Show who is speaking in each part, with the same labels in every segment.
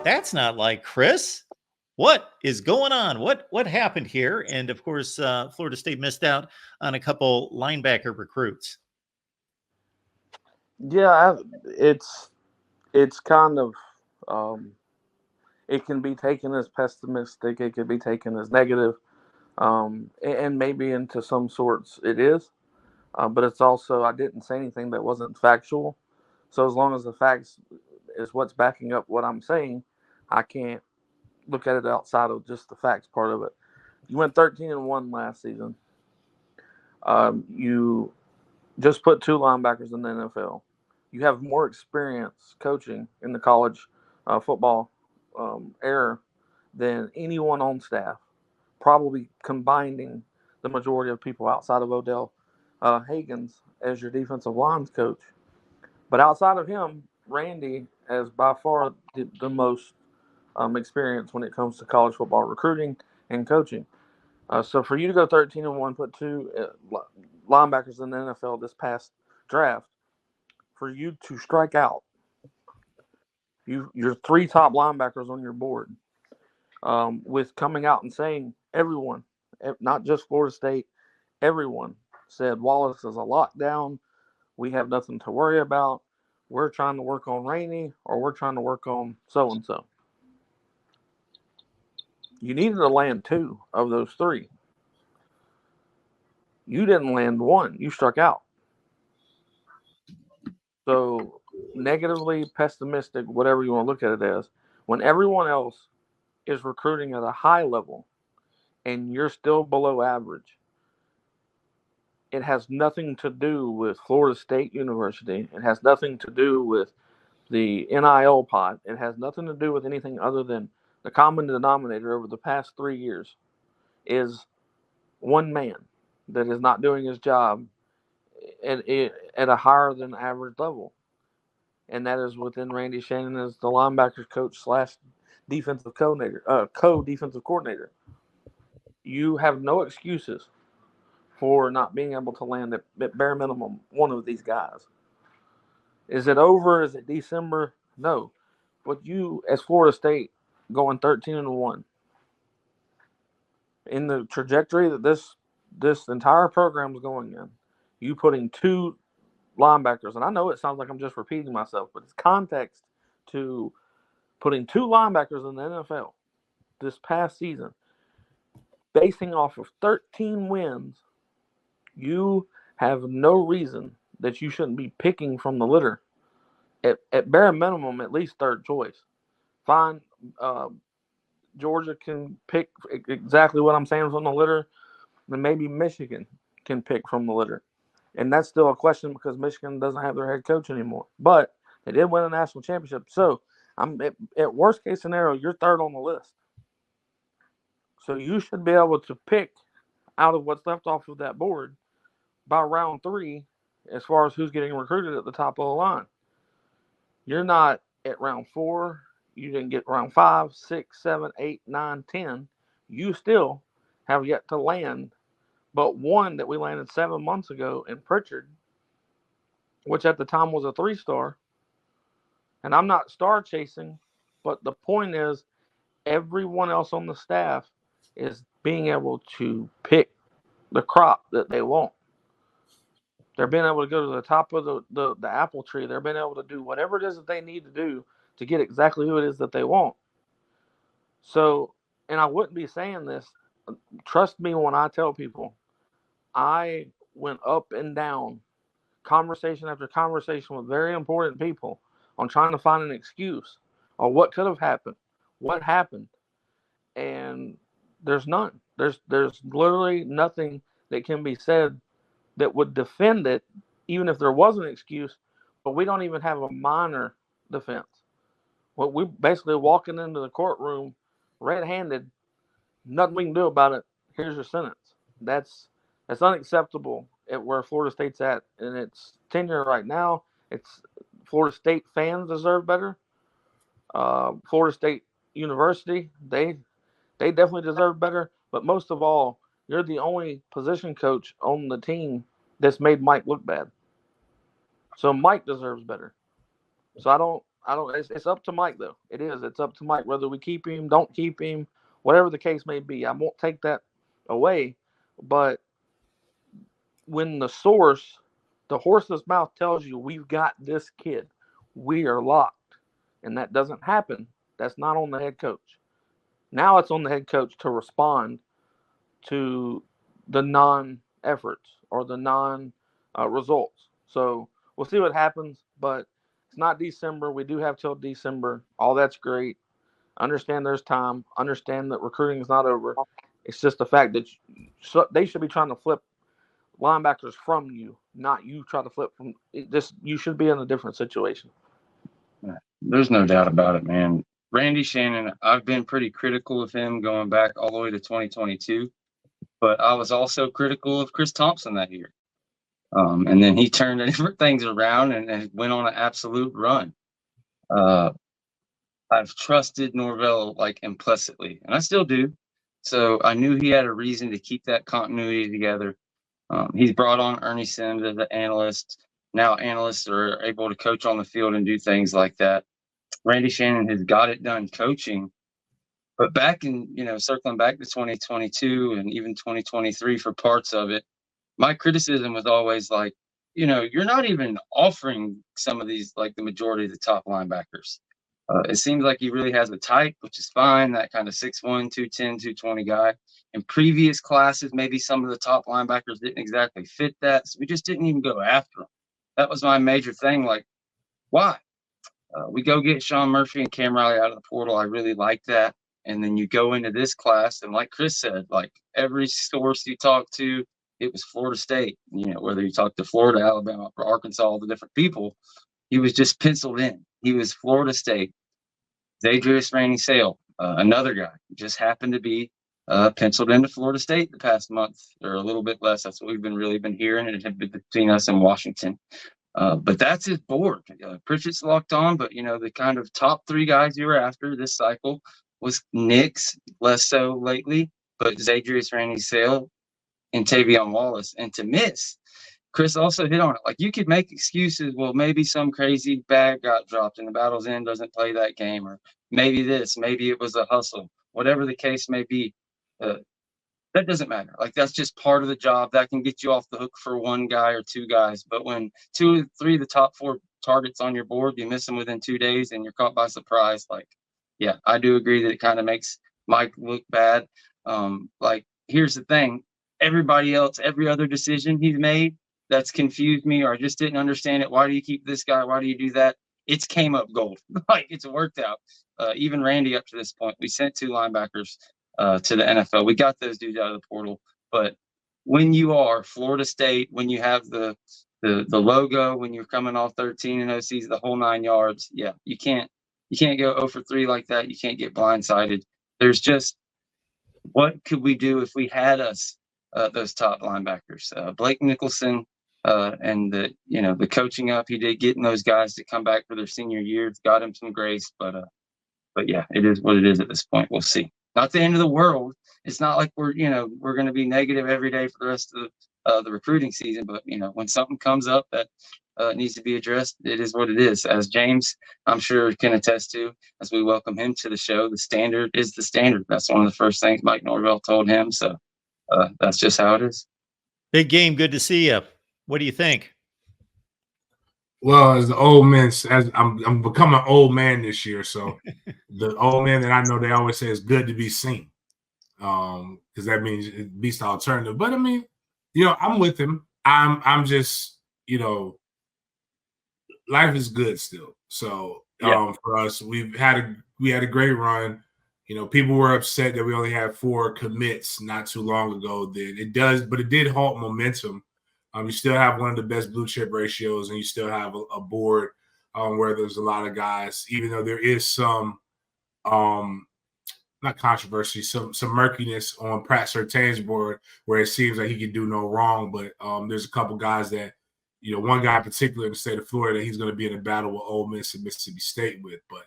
Speaker 1: That's not like Chris. What is going on? What happened here? And of course, Florida State missed out on a couple linebacker recruits.
Speaker 2: Yeah, it's kind of um, it can be taken as pessimistic. It can be taken as negative, and maybe into some sorts it is. But it's also I didn't say anything that wasn't factual. So as long as the facts is what's backing up what I'm saying, I can't look at it outside of just the facts part of it. You went 13-1 last season. You just put two linebackers in the NFL. You have more experience coaching in the college football era than anyone on staff, probably combining the majority of people outside of Odell Hagens as your defensive lines coach. But outside of him, Randy has by far the most experience when it comes to college football recruiting and coaching. So for you to go 13-1, put two linebackers in the NFL this past draft, for you to strike out, your three top linebackers on your board, with coming out and saying everyone, not just Florida State, everyone said Wallace is a lockdown. We have nothing to worry about. We're trying to work on Rainey, or we're trying to work on so and so. You needed to land two of those three. You didn't land one. You struck out. So negatively, pessimistic, whatever you want to look at it as, when everyone else is recruiting at a high level and you're still below average, it has nothing to do with Florida State University. It has nothing to do with the NIL pot. It has nothing to do with anything other than the common denominator over the past 3 years is one man that is not doing his job at a higher than average level. And that is within Randy Shannon as the linebackers coach slash defensive coordinator, co-defensive coordinator. You have no excuses for not being able to land at bare minimum one of these guys. Is it over? Is it December? No. But you, as Florida State, going 13-1 in the trajectory that this entire program is going in, you putting two linebackers, and I know it sounds like I'm just repeating myself, but it's context to putting two linebackers in the NFL this past season, basing off of 13 wins. You have no reason that you shouldn't be picking from the litter. At bare minimum, at least third choice. Fine, uh, Georgia can pick exactly what I'm saying from the litter, and maybe Michigan can pick from the litter. And that's still a question because Michigan doesn't have their head coach anymore. But they did win a national championship. So I'm at worst case scenario, you're third on the list. So you should be able to pick out of what's left off of that board by round three as far as who's getting recruited at the top of the line. You're not at round four. You didn't get round 5, 6, 7, 8, 9, 10. You still have yet to land but one that we landed 7 months ago in Pritchard, which at the time was a 3-star. And I'm not star chasing, but the point is everyone else on the staff is being able to pick the crop that they want. They're being able to go to the top of the apple tree. They're being able to do whatever it is that they need to do to get exactly who it is that they want. So, and I wouldn't be saying this. Trust me when I tell people, I went up and down, conversation after conversation with very important people on trying to find an excuse or what could have happened, what happened, and there's none. There's literally nothing that can be said that would defend it, even if there was an excuse. But we don't even have a minor defense. Well, we basically walking into the courtroom red-handed. Nothing we can do about it. Here's your sentence. That's unacceptable at where Florida State's at in its tenure right now. It's Florida State fans deserve better. Florida State University, they definitely deserve better. But most of all, you're the only position coach on the team that's made Mike look bad. So Mike deserves better. So I don't. It's up to Mike though. It is. It's up to Mike whether we keep him, don't keep him, whatever the case may be. I won't take that away, but when the horse's mouth tells you we've got this kid, we are locked, and that doesn't happen. That's not on the head coach. Now it's on the head coach to respond to the non-efforts or the non-results. So we'll see what happens, but it's not December. We do have till December. All that's great. Understand there's time. Understand that recruiting is not over. It's just the fact that they should be trying to flip linebackers from you, not you try to flip from this. You should be in a different situation.
Speaker 3: There's no doubt about it, man. Randy Shannon, I've been pretty critical of him going back all the way to 2022, but I was also critical of Chris Thompson that year. And then he turned different things around and went on an absolute run. I've trusted Norvell like implicitly, and I still do. So I knew he had a reason to keep that continuity together. He's brought on Ernie Sims as an analyst. Now analysts are able to coach on the field and do things like that. Randy Shannon has got it done coaching. But back in, circling back to 2022 and even 2023 for parts of it, my criticism was always like, you're not even offering some of these, like the majority of the top linebackers. It seems like he really has a type, which is fine, that kind of 6'1", 210, 220 guy. In previous classes, maybe some of the top linebackers didn't exactly fit that, so we just didn't even go after them. That was my major thing, like, why? We go get Sean Murphy and Cam Riley out of the portal. I really like that. And then you go into this class, and like Chris said, like every source you talk to, it was Florida State. Whether you talk to Florida, Alabama, or Arkansas, all the different people, he was just penciled in. He was Florida State. Zadrius Rainey Sale, another guy, just happened to be penciled into Florida State the past month, or a little bit less. That's what we've really been hearing, and it had been between us and Washington. But that's his board. Pritchett's locked on, but the kind of top three guys you were after this cycle was Nix, less so lately, but Zadrius Rainey Sale and Tavion Wallace. And to miss, Chris also hit on it. Like, you could make excuses. Well, maybe some crazy bag got dropped and the battle's end doesn't play that game, or maybe this, maybe it was a hustle, whatever the case may be. That doesn't matter. Like, that's just part of the job. That can get you off the hook for one guy or two guys. But when 2 or 3 of the top 4 targets on your board, you miss them within 2 days and you're caught by surprise. Like, yeah, I do agree that it kind of makes Mike look bad. Like, here's the thing. Everybody else, every other decision he's made that's confused me, or I just didn't understand it. Why do you keep this guy? Why do you do that? It's came up gold. Like, it's worked out. Even Randy up to this point, we sent 2 linebackers to the NFL. We got those dudes out of the portal. But when you are Florida State, when you have the logo, when you're coming off 13 and OCs, the whole 9 yards, yeah, you can't go 0 for 3 like that. You can't get blindsided. There's just, what could we do if we had those top linebackers? Blake Nicholson and the coaching up he did, getting those guys to come back for their senior years, got him some grace. But yeah, it is what it is at this point. We'll see. Not the end of the world. It's not like we're going to be negative every day for the rest of the recruiting season. But when something comes up that needs to be addressed, it is what it is. As James, I'm sure, can attest to, as we welcome him to the show, the standard is the standard. That's one of the first things Mike Norvell told him. So that's just how it is.
Speaker 1: Big game. Good to see you. What do you think?
Speaker 4: Well, as the old man, as I'm becoming an old man this year, so the old man that I know, they always say it's good to be seen, because that means it beats the alternative. But I mean, I'm with him. I'm just, life is good still. So for us, we had a great run. People were upset that we only had 4 commits not too long ago. But it did halt momentum. You still have one of the best blue chip ratios, and you still have a board where there's a lot of guys, even though there is some, not controversy, some murkiness on Pratt Surtain's board where it seems like he can do no wrong. But there's a couple guys that, one guy in particular in the state of Florida, that he's going to be in a battle with Ole Miss and Mississippi State with. But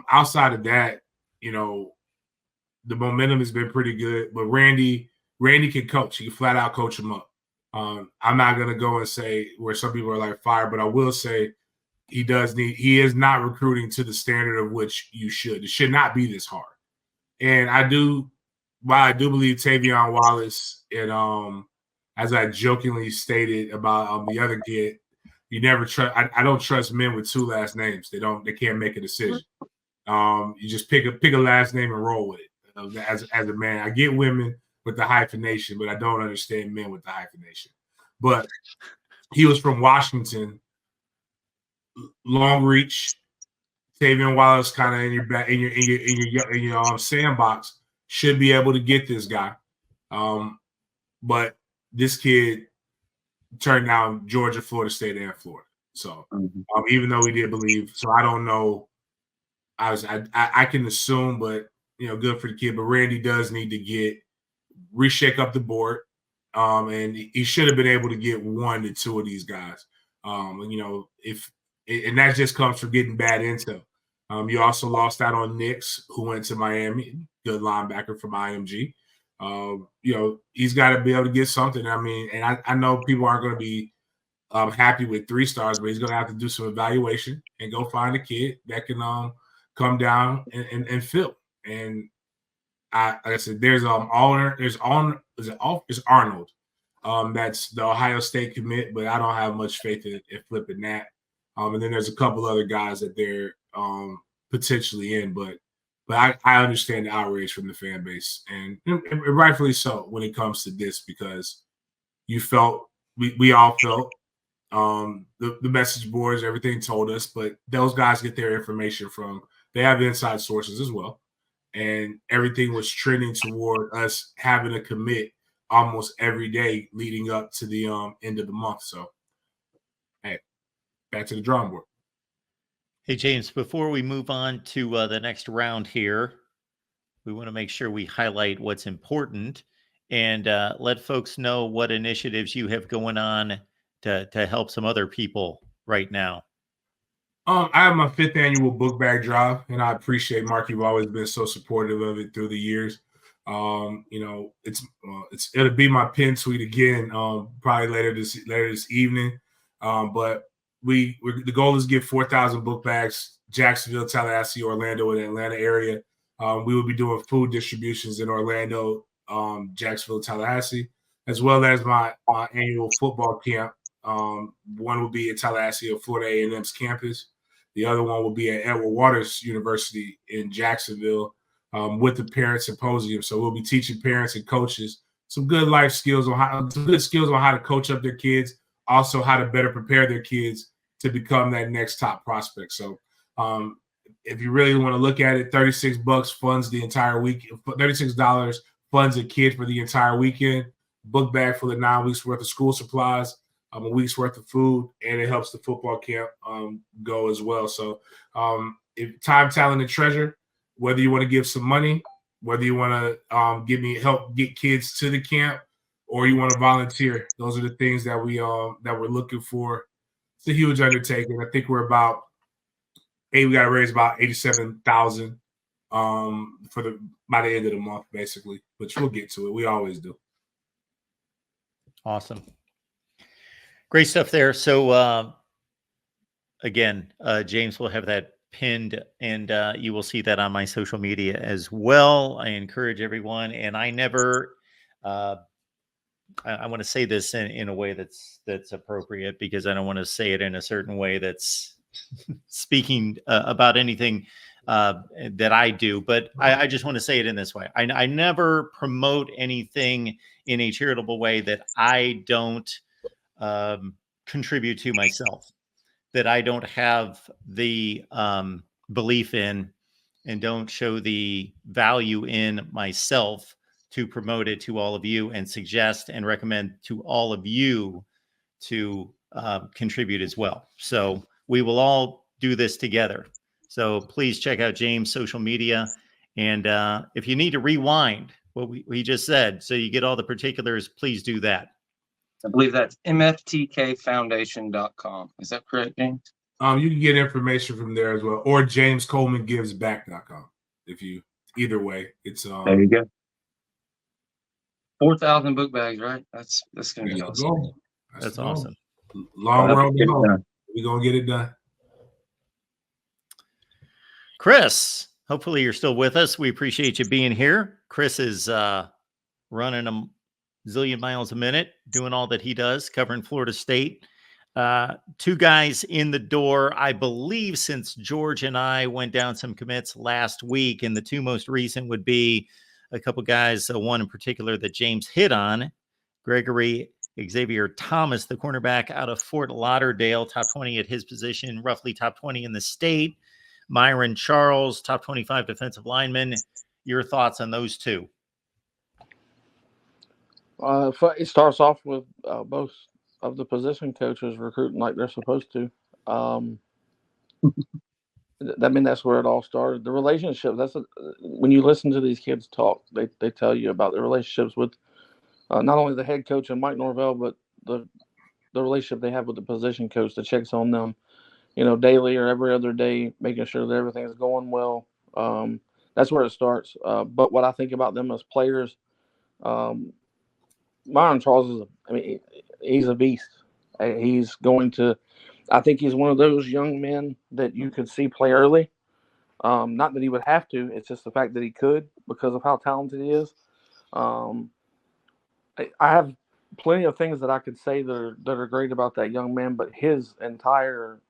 Speaker 4: outside of that, the momentum has been pretty good. But Randy can coach. He can flat out coach him up. I'm not going to go and say where some people are like fire, but I will say he is not recruiting to the standard of which you should. It should not be this hard. And I do believe Tavion Wallace, and as I jokingly stated about the other kid, you never trust. I don't trust men with two last names. They can't make a decision. You just pick a last name and roll with it. As a man, I get women with the hyphenation, but I don't understand men with the hyphenation. But he was from Washington, long reach. Tavion Wallace kind of in your back in your sandbox should be able to get this guy, but this kid turned down Georgia, Florida State, and Florida. So even though we did believe, so I don't know. I can assume, but good for the kid. But Randy does need to reshake up the board, and he should have been able to get 1 to 2 of these guys. And that just comes from getting bad intel. You also lost out on Nix, who went to Miami, good linebacker from IMG. He's got to be able to get something. I mean, and I know people aren't going to be happy with 3 stars, but he's going to have to do some evaluation and go find a kid that can come down and fill. And like I said, there's Arnold. That's the Ohio State commit, but I don't have much faith in flipping that. And then there's a couple other guys that they're potentially in, but I understand the outrage from the fan base, and rightfully so when it comes to this, because we all felt the message boards, everything told us, but those guys get their information they have inside sources as well, and everything was trending toward us having a commit almost every day leading up to the end of the month. So, hey, back to the drawing board.
Speaker 1: Hey, James, before we move on to the next round here, we want to make sure we highlight what's important and let folks know what initiatives you have going on to help some other people right now.
Speaker 4: I have my 5th annual book bag drive, and I appreciate, Mark, you've always been so supportive of it through the years. It'll be my pin tweet again, probably later this evening. But the goal is to get 4,000 book bags, Jacksonville, Tallahassee, Orlando, and Atlanta area. We will be doing food distributions in Orlando, Jacksonville, Tallahassee, as well as my annual football camp. One will be at Tallahassee at Florida A&M's campus. The other one will be at Edward Waters University in Jacksonville with the Parent Symposium. So we'll be teaching parents and coaches some good life skills on how to coach up their kids, also how to better prepare their kids to become that next top prospect. So if you really want to look at it, $36 funds the entire week. $36 funds a kid for the entire weekend. Book bag for the 9 weeks worth of school supplies, a week's worth of food, and it helps the football camp go as well. So if time, talent, and treasure, whether you want to give some money, whether you want to help get kids to the camp, or you want to volunteer, those are the things that we're looking for. It's a huge undertaking. I think we got to raise about $87,000 by the end of the month, basically, which we'll get to it. We always do.
Speaker 1: Awesome. Great stuff there. So again, James will have that pinned, and you will see that on my social media as well. I encourage everyone, and I never I want to say this in a way that's appropriate, because I don't want to say it in a certain way that's speaking about anything that I do, but I just want to say it in this way. I never promote anything in a charitable way that I don't contribute to myself, that I don't have the belief in, and don't show the value in myself to promote it to all of you and suggest and recommend to all of you to contribute as well. So we will all do this together. So please check out James' social media. And if you need to rewind what we just said, so you get all the particulars, please do that.
Speaker 3: I believe that's mftkfoundation.com. Is that correct, James?
Speaker 4: You can get information from there as well, or jamescoleman.givesback.com. Either way, it's
Speaker 3: there you go. 4,000 book bags, right? That's going to be awesome.
Speaker 1: That's awesome.
Speaker 4: Long road to home. We're going to get it done.
Speaker 1: Chris, hopefully you're still with us. We appreciate you being here. Chris is running a zillion miles a minute, doing all that he does, covering Florida State. Two guys in the door, I believe, since George and I went down some commits last week, and the two most recent would be a couple guys, one in particular that James hit on, Gregory Xavier Thomas, the cornerback out of Fort Lauderdale, top 20 at his position, roughly top 20 in the state. Myron Charles, top 25 defensive lineman. Your thoughts on those two?
Speaker 2: It starts off with both of the position coaches recruiting like they're supposed to. That's where it all started. The relationship. When you listen to these kids talk, they tell you about the relationships with not only the head coach and Mike Norvell, but the relationship they have with the position coach that checks on them, daily or every other day, making sure that everything's going well. That's where it starts. But what I think about them as players, Myron Charles he's a beast. I think he's one of those young men that you could see play early. Not that he would have to. It's just the fact that he could because of how talented he is. I have plenty of things that I could say that are great about that young man, but his entire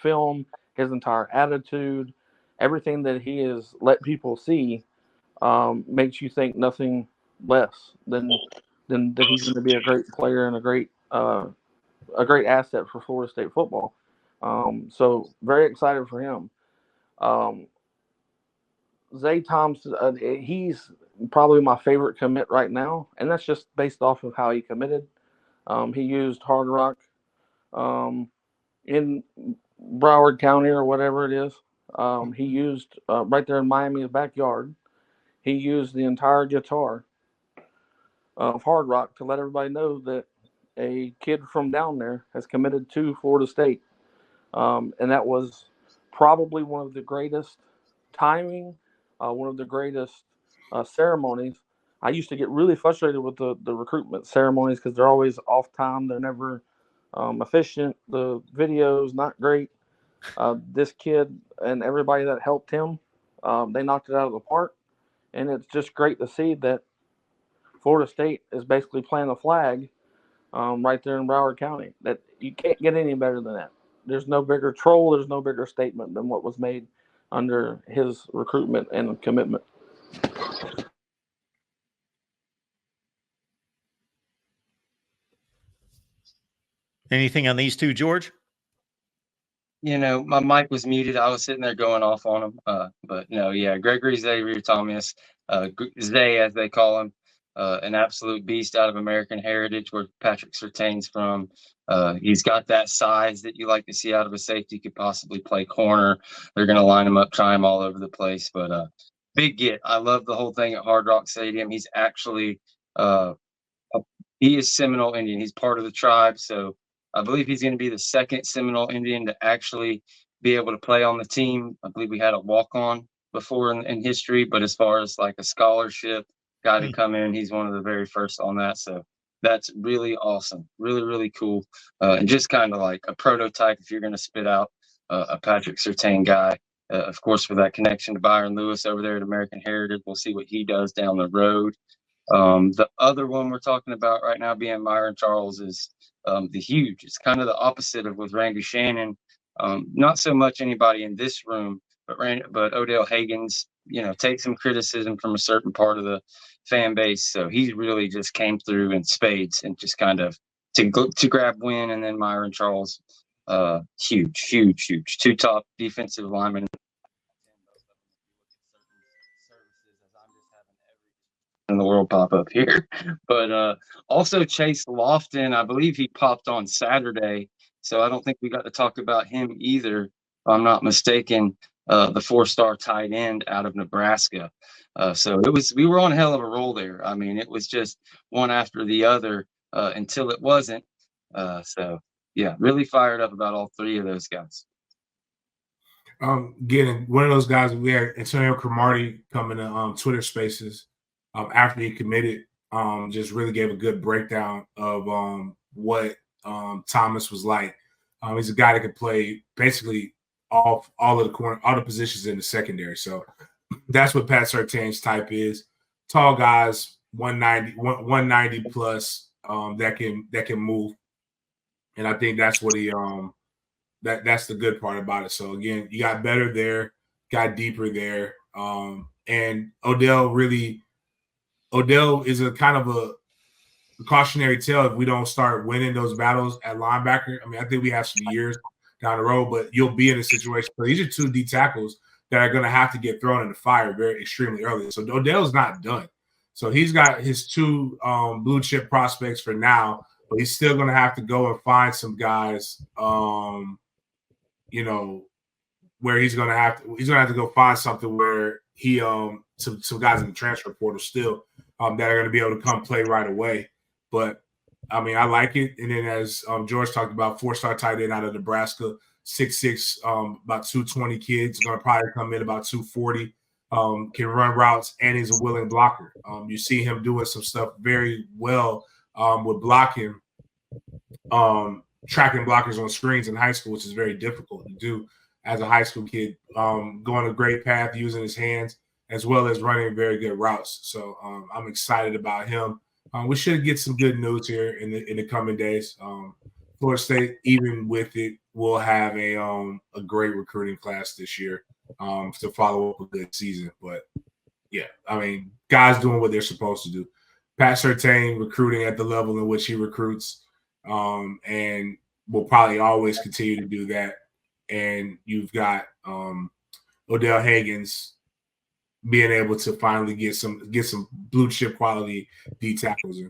Speaker 2: film, his entire attitude, everything that he has let people see makes you think nothing less than that he's going to be a great player and a great asset for Florida State football. So very excited for him. Zay Thompson, he's probably my favorite commit right now, and that's just based off of how he committed. He used Hard Rock in Broward County or whatever it is. He used right there in Miami's backyard. He used the entire guitar of Hard Rock to let everybody know that a kid from down there has committed to Florida State. And that was probably one of the greatest timing, one of the greatest ceremonies. I used to get really frustrated with the recruitment ceremonies because they're always off time. They're never efficient. The video's not great. This kid and everybody that helped him, they knocked it out of the park. And it's just great to see that Florida State is basically playing a flag right there in Broward County. That you can't get any better than that. There's no bigger troll. There's no bigger statement than what was made under his recruitment and commitment.
Speaker 1: Anything on these two, George?
Speaker 3: My mic was muted. I was sitting there going off on him. But no, yeah, Gregory Xavier Thomas, Zay as they call him, an absolute beast out of American Heritage, where Patrick Surtain's from. He's got that size that you like to see out of a safety. Could possibly play corner. They're going to line him up, try him all over the place. But big get. I love the whole thing at Hard Rock Stadium. He's actually he is Seminole Indian. He's part of the tribe, so I believe he's going to be the second Seminole Indian to actually be able to play on the team. I believe we had a walk-on before in history, but as far as like a scholarship guy to come in, he's one of the very first on that. So that's really awesome. Really, really cool. And just kind of like a prototype if you're going to spit out a Patrick Surtain guy. Of course, for that connection to Byron Lewis over there at American Heritage, we'll see what he does down the road. The other one we're talking about right now being Myron Charles is the huge. It's kind of the opposite of with Randy Shannon. Not so much anybody in this room, but Odell Hagens, takes some criticism from a certain part of the fan base. So he really just came through in spades and just kind of to grab win. And then Myron Charles, huge. Two top defensive linemen. In the world pop up here, but also Chase Lofton, I believe he popped on Saturday, so I don't think we got to talk about him either, if I'm not mistaken. The 4-star tight end out of Nebraska. So we were on a hell of a roll there. I mean, it was just one after the other until it wasn't. So yeah, really fired up about all three of those guys.
Speaker 4: Getting one of those guys, we had Antonio Cromartie coming to Twitter Spaces. After he committed, just really gave a good breakdown of what Thomas was like. He's a guy that could play basically all of the corner, all the positions in the secondary. So that's what Pat Surtain's type is. Tall guys, 190 plus, that can move. And I think that's what he that's the good part about it. So again, you got better there, got deeper there. And Odell is a kind of a cautionary tale if we don't start winning those battles at linebacker. I mean, I think we have some years down the road, but you'll be in a situation. But these are two D tackles that are going to have to get thrown in the fire very extremely early. So Odell's not done. So he's got his two blue chip prospects for now, but he's still going to have to go and find some guys, where he's going to have to go find something where he some guys in the transfer portal still that are going to be able to come play right away. But I mean, I like it. And then as George talked about, 4-star tight end out of Nebraska, 6'6", about 220 kids, going to probably come in about 240, can run routes, and is a willing blocker. You see him doing some stuff very well with blocking, tracking blockers on screens in high school, which is very difficult to do as a high school kid, going a great path using his hands as well as running very good routes. So I'm excited about him. We should get some good news here in the coming days. Florida State, even with it, will have a great recruiting class this year to follow up a good season. But yeah, I mean, guys doing what they're supposed to do. Pat Surtain recruiting at the level in which he recruits, and will probably always continue to do that. And you've got Odell Haggins being able to finally get some blue chip quality D tackles in.